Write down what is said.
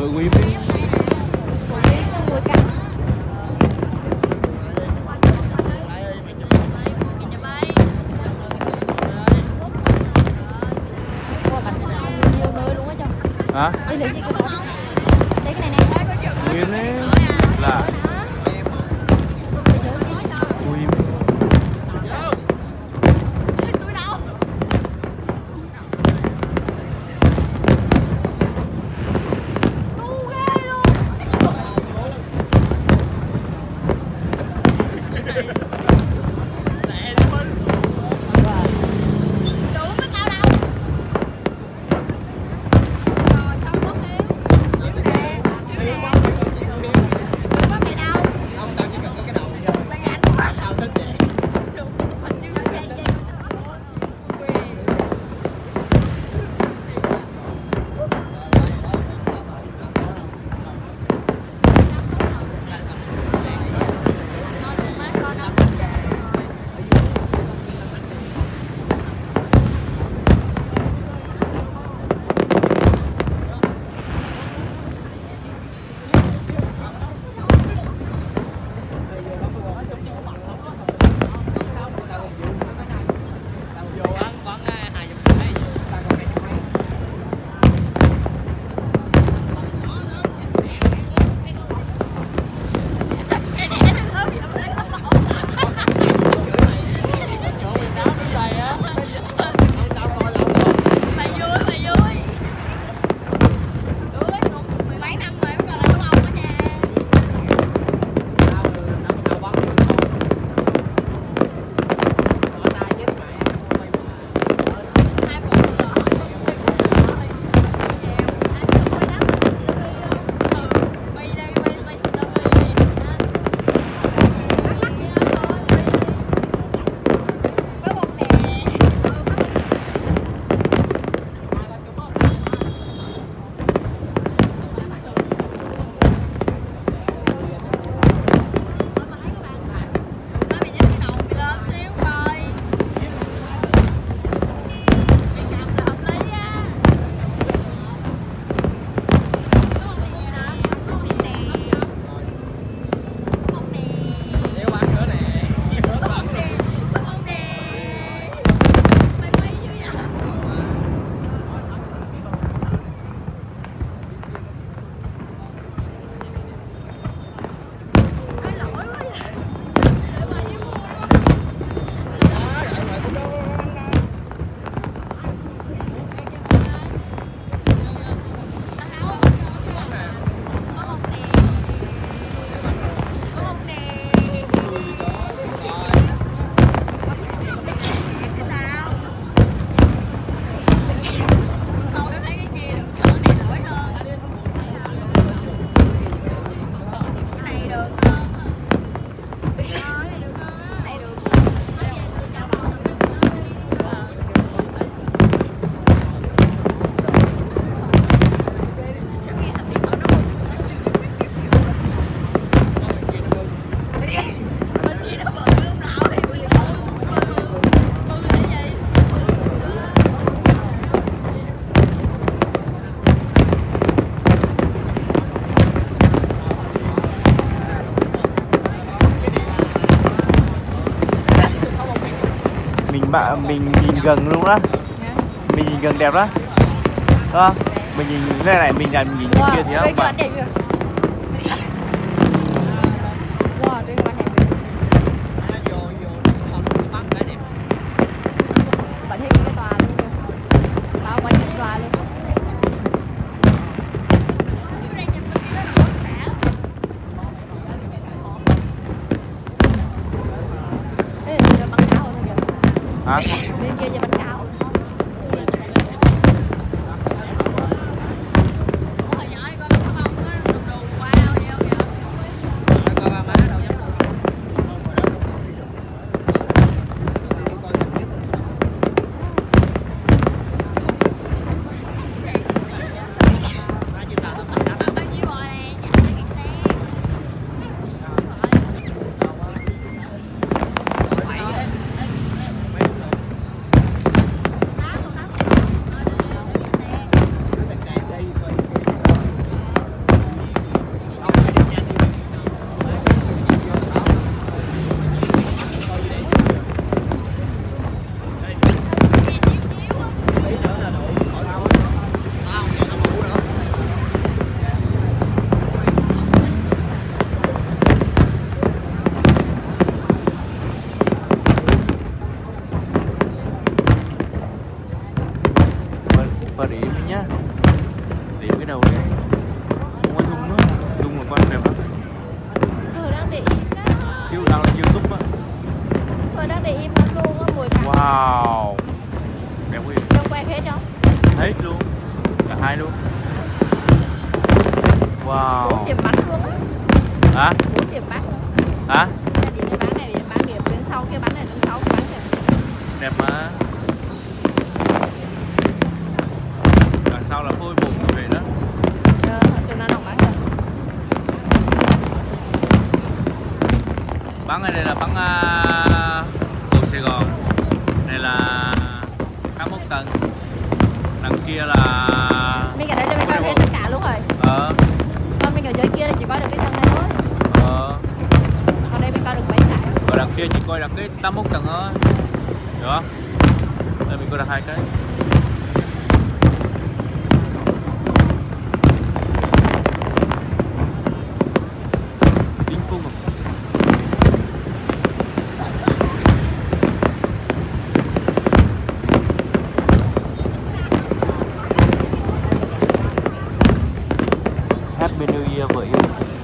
Ngồi quỳ đi. Ngồi cạnh. Nhiều nơi luôn á cho. Hả? Đây là gì cái đó? Đây cái này nè. Quỳ đi. Là quỳ. Mình nhìn gần luôn đó, mình nhìn gần đẹp đó, đúng không? Mình nhìn cái này mình nhìn nhìn kia thì không bạn. Hả? Bên kia giờ bánh cáo. Wow. 4 điểm bắn luôn á. Hả? 4 điểm bắn. Hả? Cái điểm này bán điểm đến sau cái bắn này đến 6 cái bắn này. Đẹp mà. Đằng sau là phôi bụng như vậy đó. Chừng nào nó bắn rồi. Bắn ở đây là bắn của Sài Gòn. Này là 21 tầng. Đằng kia là Mình ở đây là mình coi hết tất cả luôn rồi. Còn mình ở dưới kia thì chỉ coi được cái tầng này thôi. Còn đây mình coi được mấy cái. Còn đằng kia chỉ coi được cái 81 tầng thôi. Được không? Đây mình coi được 2 cái. Đinh Phung à? Happy New Year vợ yêu.